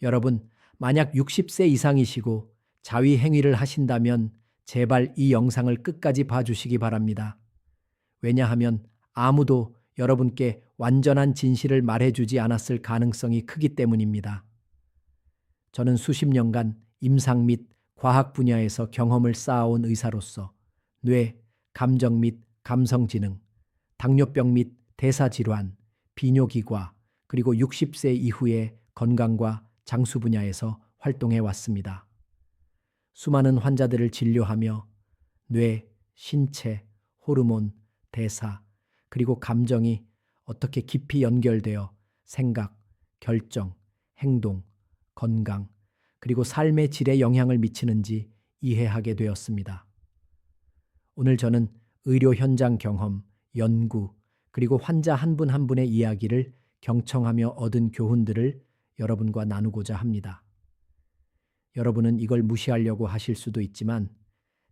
여러분, 만약 60세 이상이시고 자위 행위를 하신다면 제발 이 영상을 끝까지 봐주시기 바랍니다. 왜냐하면 아무도 여러분께 완전한 진실을 말해주지 않았을 가능성이 크기 때문입니다. 저는 수십 년간 임상 및 과학 분야에서 경험을 쌓아온 의사로서 뇌, 감정 및 감성지능, 당뇨병 및 대사질환, 비뇨기과, 그리고 60세 이후의 건강과 장수 분야에서 활동해 왔습니다. 수많은 환자들을 진료하며 뇌, 신체, 호르몬, 대사, 그리고 감정이 어떻게 깊이 연결되어 생각, 결정, 행동, 건강, 그리고 삶의 질에 영향을 미치는지 이해하게 되었습니다. 오늘 저는 의료 현장 경험, 연구, 그리고 환자 한 분 한 분의 이야기를 경청하며 얻은 교훈들을 여러분과 나누고자 합니다. 여러분은 이걸 무시하려고 하실 수도 있지만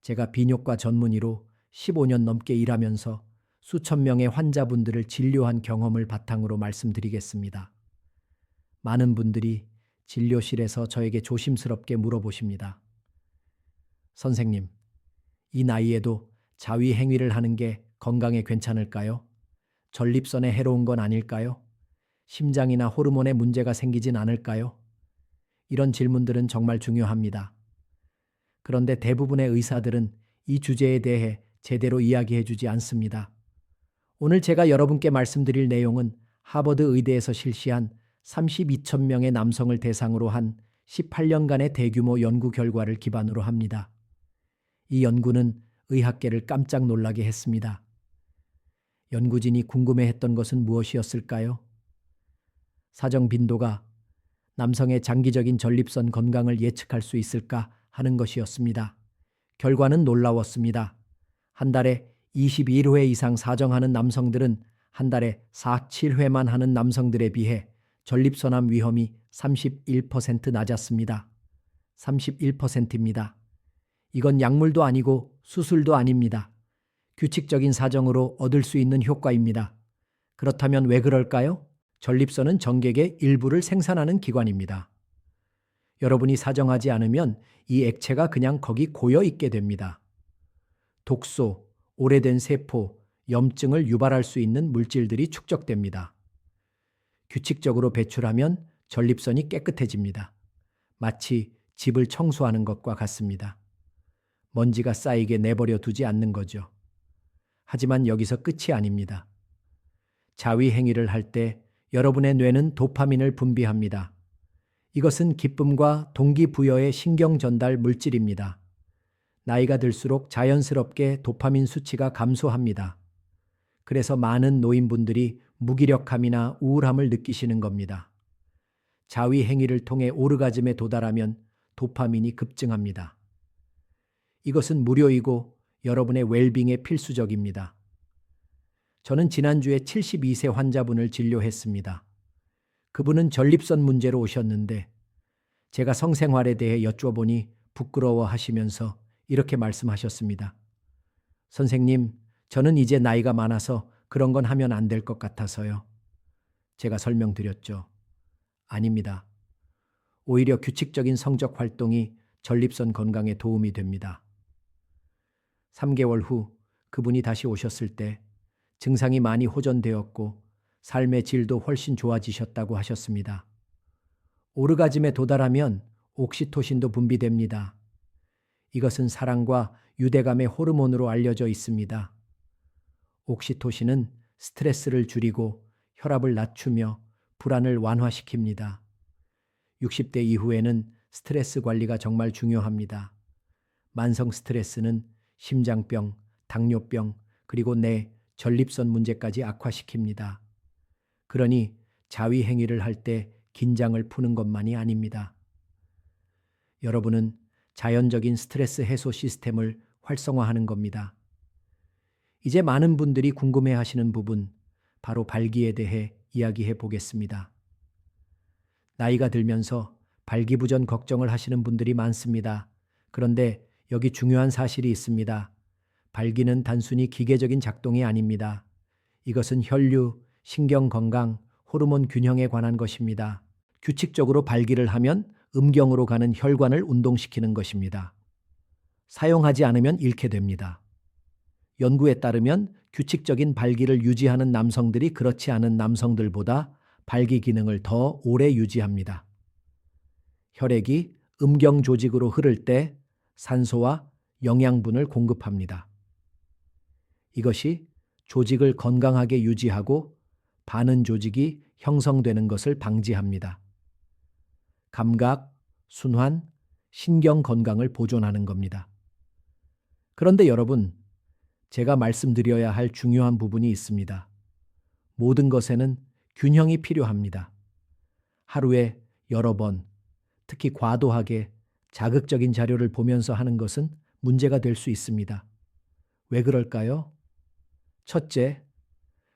제가 비뇨과 전문의로 15년 넘게 일하면서 수천 명의 환자분들을 진료한 경험을 바탕으로 말씀드리겠습니다. 많은 분들이 진료실에서 저에게 조심스럽게 물어보십니다. 선생님, 이 나이에도 자위 행위를 하는 게 건강에 괜찮을까요? 전립선에 해로운 건 아닐까요? 심장이나 호르몬에 문제가 생기진 않을까요? 이런 질문들은 정말 중요합니다. 그런데 대부분의 의사들은 이 주제에 대해 제대로 이야기해 주지 않습니다. 오늘 제가 여러분께 말씀드릴 내용은 하버드 의대에서 실시한 32천 명의 남성을 대상으로 한 18년간의 대규모 연구 결과를 기반으로 합니다. 이 연구는 의학계를 깜짝 놀라게 했습니다. 연구진이 궁금해했던 것은 무엇이었을까요? 사정 빈도가 남성의 장기적인 전립선 건강을 예측할 수 있을까 하는 것이었습니다. 결과는 놀라웠습니다. 한 달에 21회 이상 사정하는 남성들은 한 달에 47회만 하는 남성들에 비해 전립선암 위험이 31% 낮았습니다. 31%입니다. 이건 약물도 아니고 수술도 아닙니다. 규칙적인 사정으로 얻을 수 있는 효과입니다. 그렇다면 왜 그럴까요? 전립선은 정객의 일부를 생산하는 기관입니다. 여러분이 사정하지 않으면 이 액체가 그냥 거기 고여 있게 됩니다. 독소, 오래된 세포, 염증을 유발할 수 있는 물질들이 축적됩니다. 규칙적으로 배출하면 전립선이 깨끗해집니다. 마치 집을 청소하는 것과 같습니다. 먼지가 쌓이게 내버려 두지 않는 거죠. 하지만 여기서 끝이 아닙니다. 자위 행위를 할 때 여러분의 뇌는 도파민을 분비합니다. 이것은 기쁨과 동기부여의 신경 전달 물질입니다. 나이가 들수록 자연스럽게 도파민 수치가 감소합니다. 그래서 많은 노인분들이 무기력함이나 우울함을 느끼시는 겁니다. 자위 행위를 통해 오르가즘에 도달하면 도파민이 급증합니다. 이것은 무료이고 여러분의 웰빙에 필수적입니다. 저는 지난주에 72세 환자분을 진료했습니다. 그분은 전립선 문제로 오셨는데 제가 성생활에 대해 여쭤보니 부끄러워하시면서 이렇게 말씀하셨습니다. 선생님, 저는 이제 나이가 많아서 그런 건 하면 안 될 것 같아서요. 제가 설명드렸죠. 아닙니다. 오히려 규칙적인 성적 활동이 전립선 건강에 도움이 됩니다. 3개월 후 그분이 다시 오셨을 때 증상이 많이 호전되었고 삶의 질도 훨씬 좋아지셨다고 하셨습니다. 오르가즘에 도달하면 옥시토신도 분비됩니다. 이것은 사랑과 유대감의 호르몬으로 알려져 있습니다. 옥시토신은 스트레스를 줄이고 혈압을 낮추며 불안을 완화시킵니다. 60대 이후에는 스트레스 관리가 정말 중요합니다. 만성 스트레스는 심장병, 당뇨병, 그리고 뇌, 전립선 문제까지 악화시킵니다. 그러니 자위 행위를 할 때 긴장을 푸는 것만이 아닙니다. 여러분은 자연적인 스트레스 해소 시스템을 활성화하는 겁니다. 이제 많은 분들이 궁금해하시는 부분, 바로 발기에 대해 이야기해 보겠습니다. 나이가 들면서 발기부전 걱정을 하시는 분들이 많습니다. 그런데 여기 중요한 사실이 있습니다. 발기는 단순히 기계적인 작동이 아닙니다. 이것은 혈류, 신경 건강, 호르몬 균형에 관한 것입니다. 규칙적으로 발기를 하면 음경으로 가는 혈관을 운동시키는 것입니다. 사용하지 않으면 잃게 됩니다. 연구에 따르면 규칙적인 발기를 유지하는 남성들이 그렇지 않은 남성들보다 발기 기능을 더 오래 유지합니다. 혈액이 음경 조직으로 흐를 때 산소와 영양분을 공급합니다. 이것이 조직을 건강하게 유지하고 반은 조직이 형성되는 것을 방지합니다. 감각, 순환, 신경 건강을 보존하는 겁니다. 그런데 여러분, 제가 말씀드려야 할 중요한 부분이 있습니다. 모든 것에는 균형이 필요합니다. 하루에 여러 번, 특히 과도하게 자극적인 자료를 보면서 하는 것은 문제가 될 수 있습니다. 왜 그럴까요? 첫째,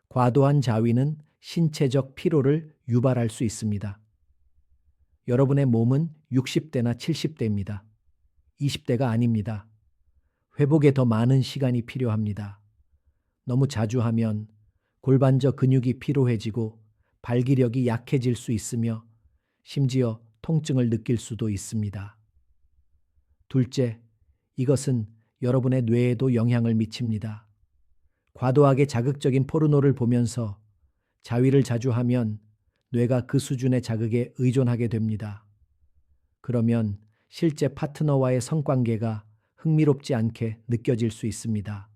과도한 자위는 신체적 피로를 유발할 수 있습니다. 여러분의 몸은 60대나 70대입니다. 20대가 아닙니다. 회복에 더 많은 시간이 필요합니다. 너무 자주 하면 골반저 근육이 피로해지고 발기력이 약해질 수 있으며 심지어 통증을 느낄 수도 있습니다. 둘째, 이것은 여러분의 뇌에도 영향을 미칩니다. 과도하게 자극적인 포르노를 보면서 자위를 자주 하면 뇌가 그 수준의 자극에 의존하게 됩니다. 그러면 실제 파트너와의 성관계가 흥미롭지 않게 느껴질 수 있습니다.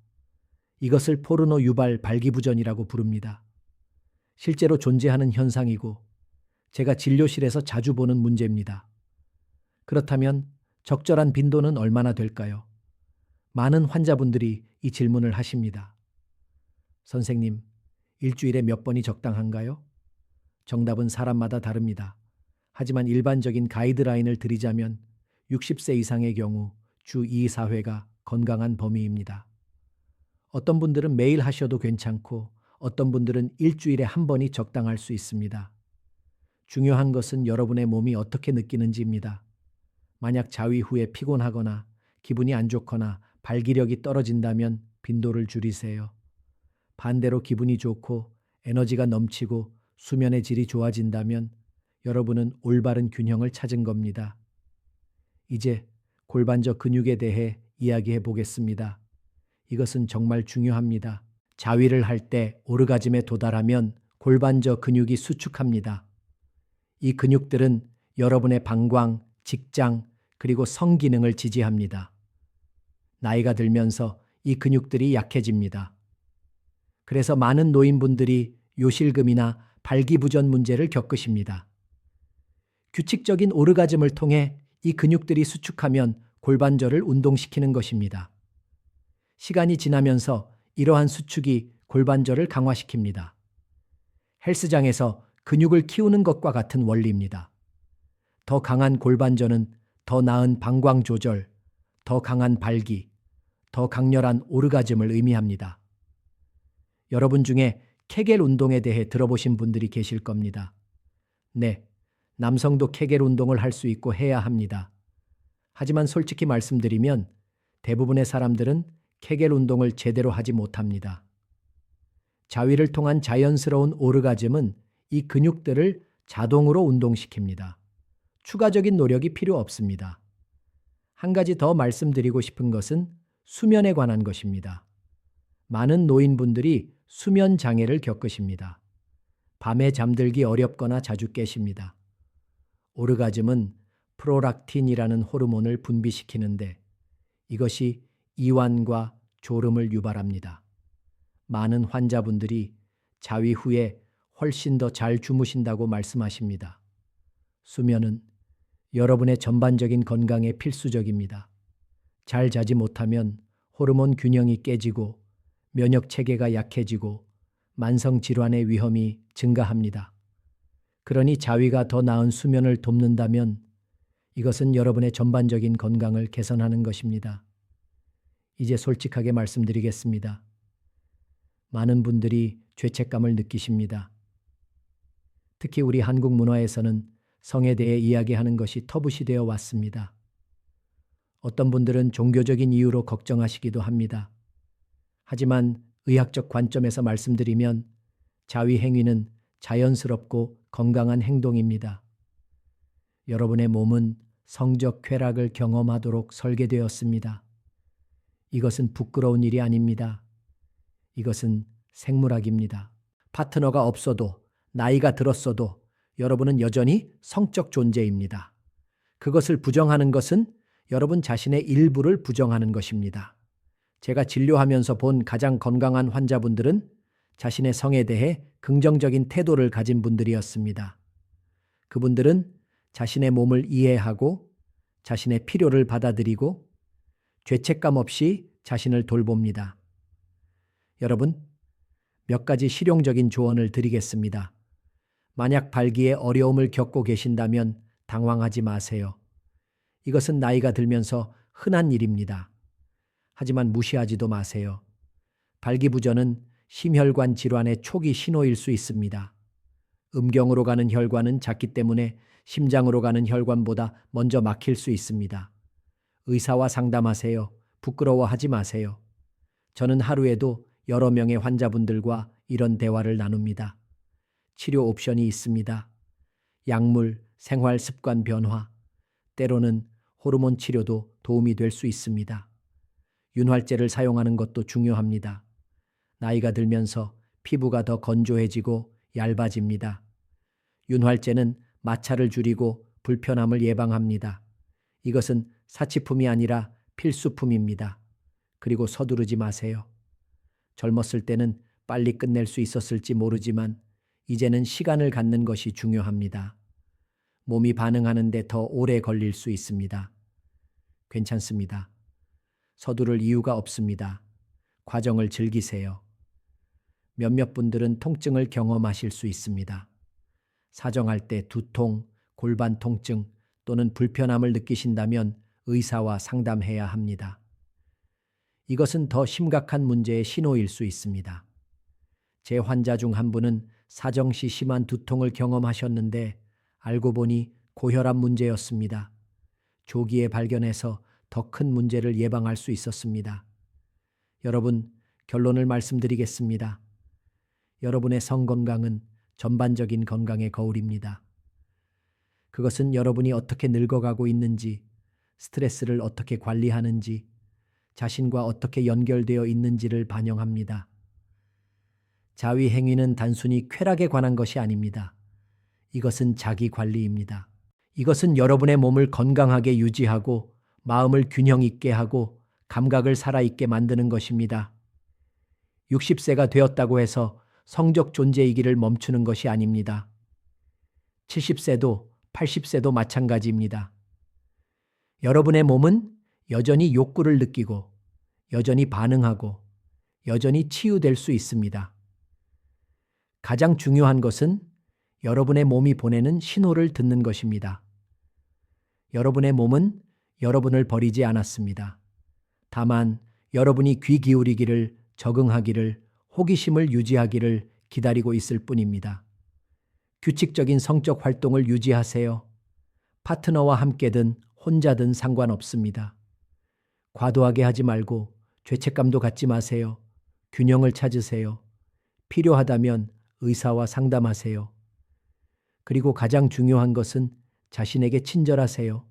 이것을 포르노 유발 발기부전이라고 부릅니다. 실제로 존재하는 현상이고 제가 진료실에서 자주 보는 문제입니다. 그렇다면 적절한 빈도는 얼마나 될까요? 많은 환자분들이 이 질문을 하십니다. 선생님, 일주일에 몇 번이 적당한가요? 정답은 사람마다 다릅니다. 하지만 일반적인 가이드라인을 드리자면 60세 이상의 경우 주 2, 4회가 건강한 범위입니다. 어떤 분들은 매일 하셔도 괜찮고 어떤 분들은 일주일에 한 번이 적당할 수 있습니다. 중요한 것은 여러분의 몸이 어떻게 느끼는지입니다. 만약 자위 후에 피곤하거나 기분이 안 좋거나 발기력이 떨어진다면 빈도를 줄이세요. 반대로 기분이 좋고 에너지가 넘치고 수면의 질이 좋아진다면 여러분은 올바른 균형을 찾은 겁니다. 이제 골반저 근육에 대해 이야기해 보겠습니다. 이것은 정말 중요합니다. 자위를 할 때 오르가즘에 도달하면 골반저 근육이 수축합니다. 이 근육들은 여러분의 방광, 직장, 그리고 성 기능을 지지합니다. 나이가 들면서 이 근육들이 약해집니다. 그래서 많은 노인분들이 요실금이나 발기부전 문제를 겪으십니다. 규칙적인 오르가즘을 통해 이 근육들이 수축하면 골반저를 운동시키는 것입니다. 시간이 지나면서 이러한 수축이 골반저를 강화시킵니다. 헬스장에서 근육을 키우는 것과 같은 원리입니다. 더 강한 골반저는 더 나은 방광 조절, 더 강한 발기, 더 강렬한 오르가즘을 의미합니다. 여러분 중에 케겔 운동에 대해 들어보신 분들이 계실 겁니다. 네, 남성도 케겔 운동을 할 수 있고 해야 합니다. 하지만 솔직히 말씀드리면 대부분의 사람들은 케겔 운동을 제대로 하지 못합니다. 자위를 통한 자연스러운 오르가즘은 이 근육들을 자동으로 운동시킵니다. 추가적인 노력이 필요 없습니다. 한 가지 더 말씀드리고 싶은 것은 수면에 관한 것입니다. 많은 노인분들이 수면 장애를 겪으십니다. 밤에 잠들기 어렵거나 자주 깨십니다. 오르가즘은 프로락틴이라는 호르몬을 분비시키는데 이것이 이완과 졸음을 유발합니다. 많은 환자분들이 자위 후에 훨씬 더 잘 주무신다고 말씀하십니다. 수면은 여러분의 전반적인 건강에 필수적입니다. 잘 자지 못하면 호르몬 균형이 깨지고 면역 체계가 약해지고 만성 질환의 위험이 증가합니다. 그러니 자위가 더 나은 수면을 돕는다면 이것은 여러분의 전반적인 건강을 개선하는 것입니다. 이제 솔직하게 말씀드리겠습니다. 많은 분들이 죄책감을 느끼십니다. 특히 우리 한국 문화에서는 성에 대해 이야기하는 것이 터부시되어 왔습니다. 어떤 분들은 종교적인 이유로 걱정하시기도 합니다. 하지만 의학적 관점에서 말씀드리면 자위 행위는 자연스럽고 건강한 행동입니다. 여러분의 몸은 성적 쾌락을 경험하도록 설계되었습니다. 이것은 부끄러운 일이 아닙니다. 이것은 생물학입니다. 파트너가 없어도, 나이가 들었어도 여러분은 여전히 성적 존재입니다. 그것을 부정하는 것은 여러분 자신의 일부를 부정하는 것입니다. 제가 진료하면서 본 가장 건강한 환자분들은 자신의 성에 대해 긍정적인 태도를 가진 분들이었습니다. 그분들은 자신의 몸을 이해하고 자신의 필요를 받아들이고 죄책감 없이 자신을 돌봅니다. 여러분, 몇 가지 실용적인 조언을 드리겠습니다. 만약 발기에 어려움을 겪고 계신다면 당황하지 마세요. 이것은 나이가 들면서 흔한 일입니다. 하지만 무시하지도 마세요. 발기부전은 심혈관 질환의 초기 신호일 수 있습니다. 음경으로 가는 혈관은 작기 때문에 심장으로 가는 혈관보다 먼저 막힐 수 있습니다. 의사와 상담하세요. 부끄러워하지 마세요. 저는 하루에도 여러 명의 환자분들과 이런 대화를 나눕니다. 치료 옵션이 있습니다. 약물, 생활 습관 변화, 때로는 호르몬 치료도 도움이 될 수 있습니다. 윤활제를 사용하는 것도 중요합니다. 나이가 들면서 피부가 더 건조해지고 얇아집니다. 윤활제는 마찰을 줄이고 불편함을 예방합니다. 이것은 사치품이 아니라 필수품입니다. 그리고 서두르지 마세요. 젊었을 때는 빨리 끝낼 수 있었을지 모르지만 이제는 시간을 갖는 것이 중요합니다. 몸이 반응하는데 더 오래 걸릴 수 있습니다. 괜찮습니다. 서두를 이유가 없습니다. 과정을 즐기세요. 몇몇 분들은 통증을 경험하실 수 있습니다. 사정할 때 두통, 골반 통증 또는 불편함을 느끼신다면 의사와 상담해야 합니다. 이것은 더 심각한 문제의 신호일 수 있습니다. 제 환자 중 한 분은 사정시 심한 두통을 경험하셨는데 알고 보니 고혈압 문제였습니다. 조기에 발견해서 더 큰 문제를 예방할 수 있었습니다. 여러분, 결론을 말씀드리겠습니다. 여러분의 성 건강은 전반적인 건강의 거울입니다. 그것은 여러분이 어떻게 늙어가고 있는지, 스트레스를 어떻게 관리하는지, 자신과 어떻게 연결되어 있는지를 반영합니다. 자위 행위는 단순히 쾌락에 관한 것이 아닙니다. 이것은 자기 관리입니다. 이것은 여러분의 몸을 건강하게 유지하고 마음을 균형 있게 하고 감각을 살아있게 만드는 것입니다. 60세가 되었다고 해서 성적 존재이기를 멈추는 것이 아닙니다. 70세도 80세도 마찬가지입니다. 여러분의 몸은 여전히 욕구를 느끼고 여전히 반응하고 여전히 치유될 수 있습니다. 가장 중요한 것은 여러분의 몸이 보내는 신호를 듣는 것입니다. 여러분의 몸은 여러분을 버리지 않았습니다. 다만 여러분이 귀 기울이기를, 적응하기를, 호기심을 유지하기를 기다리고 있을 뿐입니다. 규칙적인 성적 활동을 유지하세요. 파트너와 함께든 혼자든 상관없습니다. 과도하게 하지 말고 죄책감도 갖지 마세요. 균형을 찾으세요. 필요하다면 의사와 상담하세요. 그리고 가장 중요한 것은 자신에게 친절하세요.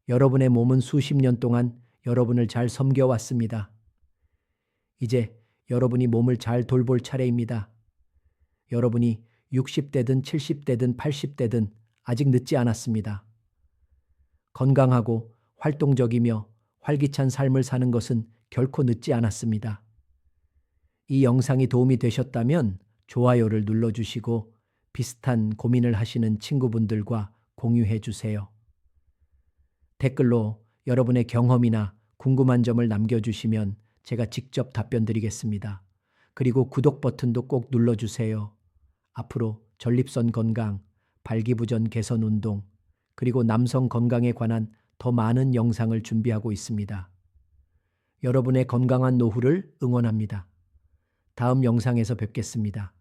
여러분의 몸은 수십 년 동안 여러분을 잘 섬겨왔습니다. 이제 여러분이 몸을 잘 돌볼 차례입니다. 여러분이 60대든 70대든 80대든 아직 늦지 않았습니다. 건강하고 활동적이며 활기찬 삶을 사는 것은 결코 늦지 않았습니다. 이 영상이 도움이 되셨다면 좋아요를 눌러주시고 비슷한 고민을 하시는 친구분들과 공유해 주세요. 댓글로 여러분의 경험이나 궁금한 점을 남겨주시면 제가 직접 답변 드리겠습니다. 그리고 구독 버튼도 꼭 눌러주세요. 앞으로 전립선 건강, 발기부전 개선 운동, 그리고 남성 건강에 관한 더 많은 영상을 준비하고 있습니다. 여러분의 건강한 노후를 응원합니다. 다음 영상에서 뵙겠습니다.